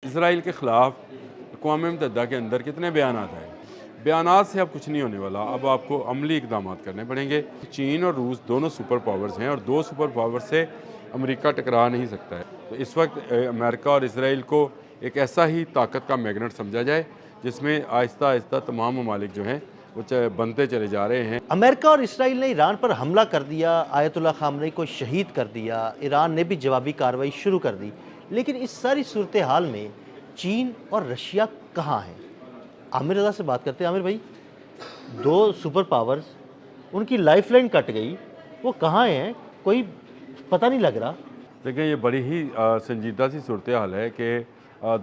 Israel के ख़िलाफ़ अक़वाम मुत्तहिदा के अंदर कितने बयानात आए। बयानात से अब कुछ नहीं होने वाला, अब आपको अमली इक़दाम करने पड़ेंगे। चीन और रूस दोनों सुपर पावर्स हैं और दो सुपर पावर से अमेरिका टकरा नहीं सकता है। तो इस वक्त अमेरिका और इसराइल को एक ऐसा ही ताकत का मैग्नेट समझा जाए जिसमें आहिस्ता आहिस्ता तमाम ममालिक जो हैं वो बनते चले जा रहे हैं। अमेरिका और इसराइल ने ईरान पर हमला कर दिया, आयतुल्लाह खामनेई को शहीद कर दिया, ईरान ने भी जवाबी कार्रवाई शुरू कर दी। लेकिन इस सारी सूरत हाल में चीन और रशिया कहाँ हैं? आमिर रज़ा से बात करते हैं। आमिर भाई, दो सुपर पावर्स, उनकी लाइफलाइन कट गई, वो कहाँ हैं? कोई पता नहीं लग रहा। देखिए, ये बड़ी ही संजीदा सी सूरत हाल है कि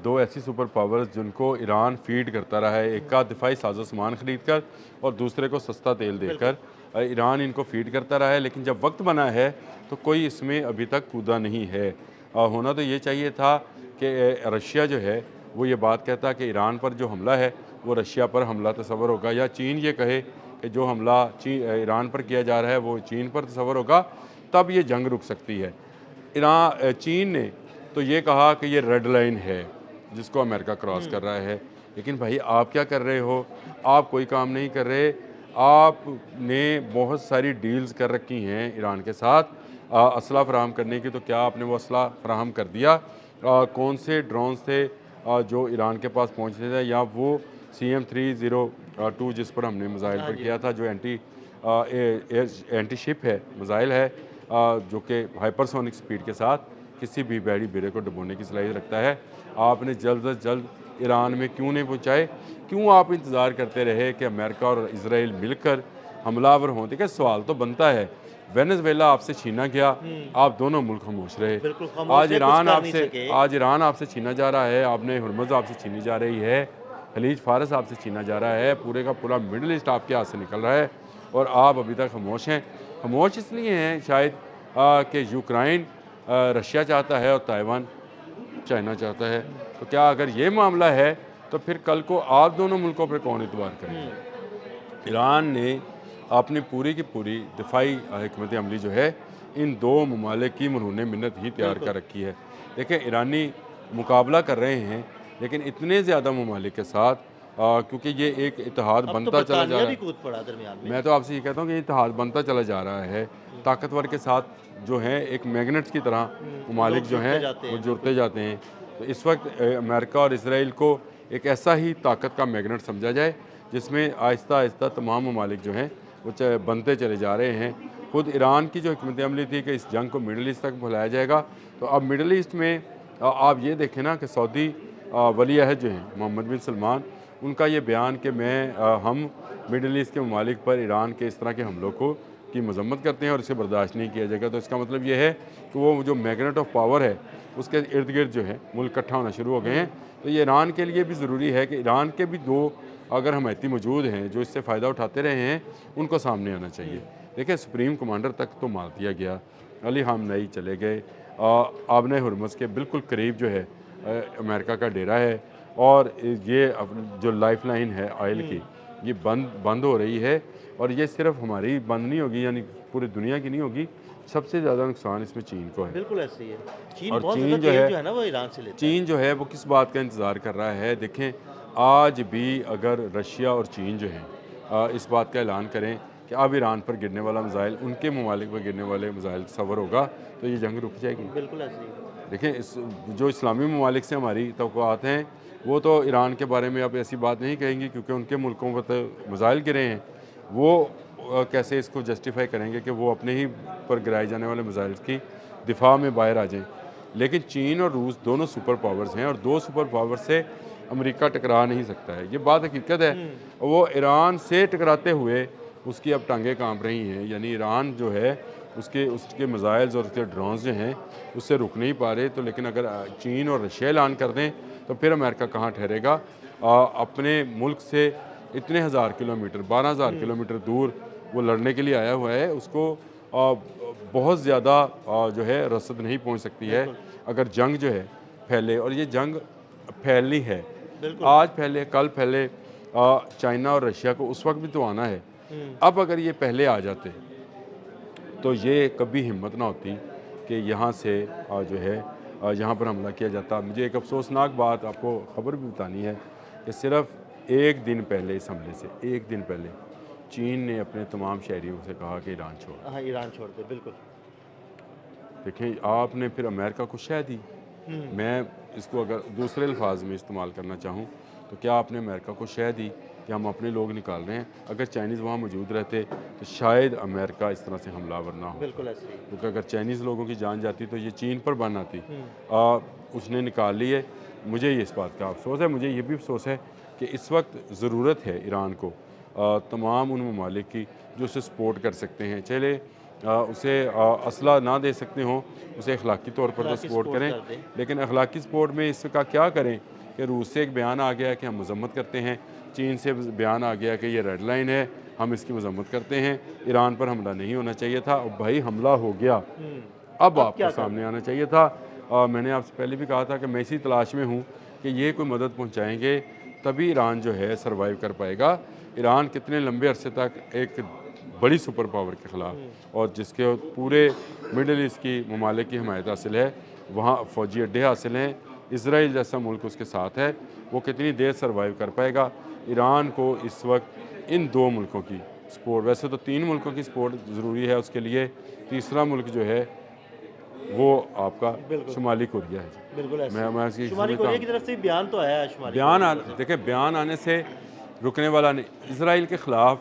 दो ऐसी सुपर पावर्स जिनको ईरान फीड करता रहा है, एक का दिफाई साजो सामान ख़रीद कर और दूसरे को सस्ता तेल देकर ईरान इनको फीड करता रहा है। लेकिन जब वक्त बना है तो कोई इसमें अभी तक कूदा नहीं है। होना तो ये चाहिए था कि रशिया जो है वो ये बात कहता कि ईरान पर जो हमला है वो रशिया पर हमला तस्वर होगा, या चीन ये कहे कि जो हमला ईरान पर किया जा रहा है वो चीन पर तस्वर होगा, तब ये जंग रुक सकती है। चीन ने तो ये कहा कि ये रेड लाइन है जिसको अमेरिका क्रॉस कर रहा है। लेकिन भाई, आप क्या कर रहे हो? आप कोई काम नहीं कर रहे। आपने बहुत सारी डील्स कर रखी हैं ईरान के साथ असला फराहम करने की, तो क्या आपने वो असला फराहम कर दिया? कौन से ड्रोन्स थे जो ईरान के पास पहुँचते थे, या वो CM-302 जिस पर हमने मिसाइल पर किया था, जो एंटी शिप है, मिसाइल है जो कि हाइपरसोनिक स्पीड के साथ किसी भी बड़ी बेड़े को डुबोने की सलाहियत रखता है, आपने जल्द अज जल्द ईरान में क्यों नहीं पहुँचाए? क्यों आप इंतज़ार करते रहे कि अमेरिका और इसराइल मिलकर हमलावर हों? देखिए, सवाल तो बनता है, वेनेज़ुएला आपसे छीना गया, आप दोनों मुल्क खामोश रहे। आज ईरान आपसे छीना जा रहा है, आपने हुर्मुज़ आपसे छीनी जा रही है, खलीज फारस आपसे छीना जा रहा है, पूरे का पूरा मिडल ईस्ट आपके हाथ से निकल रहा है और आप अभी तक खामोश हैं। खामोश इसलिए हैं शायद कि यूक्रेन रशिया चाहता है और ताइवान चाइना चाहता है। तो क्या अगर ये मामला है तो फिर कल को आप दोनों मुल्कों पर कौन एतबार करेंगे? ईरान ने अपनी पूरी की पूरी दिफाई हिकमत अमली जो है इन दो ममालिक की मरहून मिन्नत ही तैयार कर रखी है। देखिए, ईरानी मुकाबला कर रहे हैं लेकिन इतने ज़्यादा ममालिक के साथ क्योंकि ये एक इतिहाद बनता चला जा रहा है। मैं तो आपसे ये कहता हूँ कि इतिहाद बनता चला जा रहा है। ताकतवर के साथ जो है एक मैग्नेट्स की तरह ममालिक जो हैं वो जुड़ते जाते हैं। तो इस वक्त अमेरिका और इसराइल को एक ऐसा ही ताकत का मैग्नेट समझा जाए जिसमें आहिस्ता आहिस्ता तमाम ममालिक जो हैं वो बनते चले जा रहे हैं। खुद ईरान की जो हिकमत अमली थी कि इस जंग को मिडल ईस्ट तक फैलाया जाएगा, तो अब मिडल ईस्ट में आप ये देखें ना कि सऊदी वली अहद जो हैं मोहम्मद बिन सलमान, उनका ये बयान कि हम मिडल ईस्ट के ममालिक पर ईरान के इस तरह के हमलों की मजम्मत करते हैं और इसे बर्दाश्त नहीं किया जाएगा। तो इसका मतलब ये है कि वो जो मैग्नेट ऑफ पावर है उसके इर्द गिर्द जो है मुल्क इकट्ठा होना शुरू हो गए हैं। तो ये ईरान के लिए भी ज़रूरी है कि ईरान के भी दो अगर हमायती मौजूद हैं जो इससे फ़ायदा उठाते रहे हैं, उनको सामने आना चाहिए। देखिए, सुप्रीम कमांडर तक तो मार दिया गया, अली खामनेई चले गए, आबने हुर्मुज़ के बिल्कुल करीब जो है अमेरिका का डेरा है, और ये जो लाइफ लाइन है ऑयल की ये बंद हो रही है। और ये सिर्फ हमारी बंद नहीं होगी, यानी पूरी दुनिया की नहीं होगी। सबसे ज़्यादा नुकसान इसमें चीन को है। बिल्कुल ऐसे ही है। और चीन जो है ना वो ईरान से लेता है। चीन जो है वो किस बात का इंतज़ार कर रहा है? देखें, आज भी अगर रशिया और चीन जो हैं इस बात का ऐलान करें कि अब ईरान पर गिरने वाला मिसाइल उनके ममालिक पर गिरने वाले मिसाइल तस्वर होगा, तो ये जंग रुक जाएगी। बिल्कुल ऐसे ही है। देखें, जो इस्लामी ममालिक से हमारी तवक्कुआत हैं वो तो ईरान के बारे में आप ऐसी बात नहीं कहेंगी क्योंकि उनके मुल्कों पर तो मिसाइल गिरे हैं। वो कैसे इसको जस्टिफाई करेंगे कि वो अपने ही पर गिराए जाने वाले मिसाइल की दिफा में बाहर आ जाएं? लेकिन चीन और रूस दोनों सुपर पावर्स हैं और दो सुपर पावर से अमेरिका टकरा नहीं सकता है, ये बात हकीकत है। वो ईरान से टकराते हुए उसकी अब टांगें कांप रही हैं, यानी ईरान जो है उसके मिसाइल्स और उसके ड्रोन्स जो हैं उससे रुक नहीं पा रहे। तो लेकिन अगर चीन और रशिया ऐलान कर दें तो फिर अमेरिका कहाँ ठहरेगा? अपने मुल्क से इतने हज़ार किलोमीटर 12,000 किलोमीटर दूर वो लड़ने के लिए आया हुआ है, उसको बहुत ज़्यादा जो है रसद नहीं पहुंच सकती है अगर जंग जो है फैले। और ये जंग फैलनी है, आज फैले कल फैले, चाइना और रशिया को उस वक्त भी तो आना है। अब अगर ये पहले आ जाते तो ये कभी हिम्मत ना होती कि यहाँ से जो है यहाँ पर हमला किया जाता। मुझे एक अफसोसनाक बात आपको खबर भी बतानी है कि सिर्फ एक दिन पहले इस हमले से एक दिन पहले चीन ने अपने तमाम शहरियों से कहा कि ईरान छोड़ो। हाँ, ईरान छोड़ दे, बिल्कुल। देखें, आपने फिर अमेरिका को शह दी। मैं इसको अगर दूसरे अल्फाज में इस्तेमाल करना चाहूँ तो क्या आपने अमेरिका को शह दी कि हम अपने लोग निकाल रहे हैं? अगर चाइनीज़ वहाँ मौजूद रहते तो शायद अमेरिका इस तरह से हमलावर ना हो। बिल्कुल ऐसे ही। क्योंकि अगर चाइनीज़ लोगों की जान जाती तो ये चीन पर बन आती। उसने निकाल ली है। मुझे ये इस बात का अफसोस है। मुझे ये भी अफसोस है कि इस वक्त ज़रूरत है ईरान को तमाम उन ममालिक की जो उसे सपोर्ट कर सकते हैं। चले उसे असला ना दे सकते हों, उसे अखलाकी तौर पर तो सपोर्ट करें, लेकिन अखलाकी सपोर्ट में इसका क्या करें कि रूस से एक बयान आ गया कि हम मजम्मत करते हैं, चीन से बयान आ गया कि ये रेड लाइन है, हम इसकी मजम्मत करते हैं, ईरान पर हमला नहीं होना चाहिए था। और भाई हमला हो गया, अब आपको सामने आना चाहिए था। मैंने आपसे पहले भी कहा था कि मैं इसी तलाश में हूँ कि ये कोई मदद पहुँचाएँगे तभी ईरान जो है सर्वाइव कर पाएगा। ईरान कितने लंबे अरसे तक एक बड़ी सुपर पावर के ख़िलाफ़ और जिसके पूरे मिडल ईस्ट की ममालिक की हमायत हासिल है, वहाँ फ़ौजी अड्डे हासिल हैं, इसराइल जैसा मुल्क उसके साथ है, वो कितनी देर सर्वाइव कर पाएगा? ईरान को इस वक्त इन दो मुल्कों की सपोर्ट, वैसे तो तीन मुल्कों की सपोर्ट ज़रूरी है उसके लिए, तीसरा मुल्क जो है वो आपका शुमाली कोरिया है। बिल्कुल ऐसे। मैं इसकी शुमाली कोरिया की तरफ से बयान तो आया है। शुमाली देखिए, बयान आने से रुकने वाला नहीं। इसराइल के ख़िलाफ़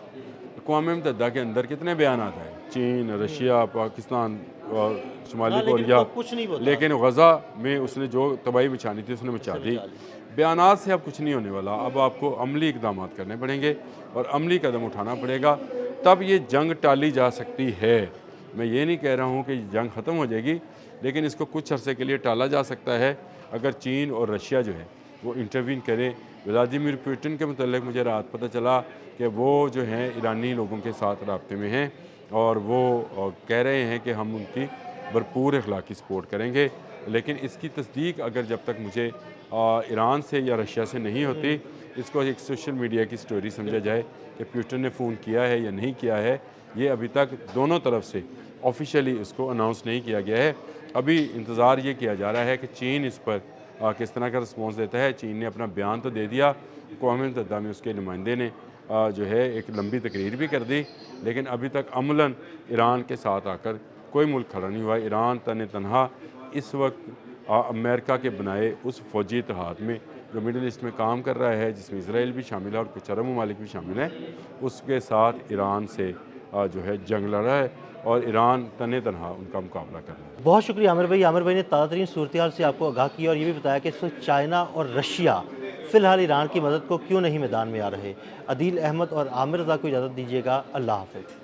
अक़वाम मुत्तहिदा के अंदर कितने बयान आता है, चीन, रशिया, पाकिस्तान और शुमाली कोरिया, कुछ नहीं बोलता। लेकिन गज़ा में उसने जो तबाही मचानी थी उसने मचा दी। बयानात से अब कुछ नहीं होने वाला। अब आपको अमली इक़दाम करने पड़ेंगे और अमली कदम उठाना पड़ेगा, तब ये जंग टाली जा सकती है। मैं ये नहीं कह रहा हूँ कि जंग ख़त्म हो जाएगी, लेकिन इसको कुछ अरसे के लिए टाला जा सकता है अगर चीन और रशिया जो है वो इंटरवीन करें। व्लादिमीर पुतिन के मतलब मुझे रात पता चला कि वो जो हैं ईरानी लोगों के साथ राब्ते में हैं और वो कह रहे हैं कि हम उनकी भरपूर अखलाकी सपोर्ट करेंगे, लेकिन इसकी तस्दीक अगर जब तक मुझे ईरान से या रशिया से नहीं होती, इसको एक सोशल मीडिया की स्टोरी समझा जाए कि पुतिन ने फ़ोन किया है या नहीं किया है, ये अभी तक दोनों तरफ से ऑफिशियली इसको अनाउंस नहीं किया गया है। अभी इंतज़ार ये किया जा रहा है कि चीन इस पर किस तरह का रिस्पॉन्स देता है। चीन ने अपना बयान तो दे दिया, अक़वाम मुत्तहिदा में उसके नुमाइंदे ने जो है एक लंबी तकरीर भी कर दी, लेकिन अभी तक अमलन ईरान के साथ आकर कोई मुल्क खड़ा नहीं हुआ। ईरान तने तनहा इस वक्त अमेरिका के बनाए उस फ़ौजी इत्तेहाद में जो मिडल ईस्ट में काम कर रहा है, जिसमें इसराइल भी शामिल है और कुछ अरब ममालिक भी शामिल हैं, उसके साथ ईरान से जो है जंग लड़ रहा है और ईरान तने तनहा उनका मुकाबला कर रहा है। बहुत शुक्रिया आमिर भाई। आमिर भाई ने ताज़ा तरीन सूरत हाल से आपको आगाह किया और ये भी बताया कि इस वक्त चाइना और रशिया फ़िलहाल ईरान की मदद को क्यों नहीं मैदान में आ रहे। अदील अहमद और आमिर रज़ा को इजाज़त दीजिएगा। अल्लाह हाफ़िज़।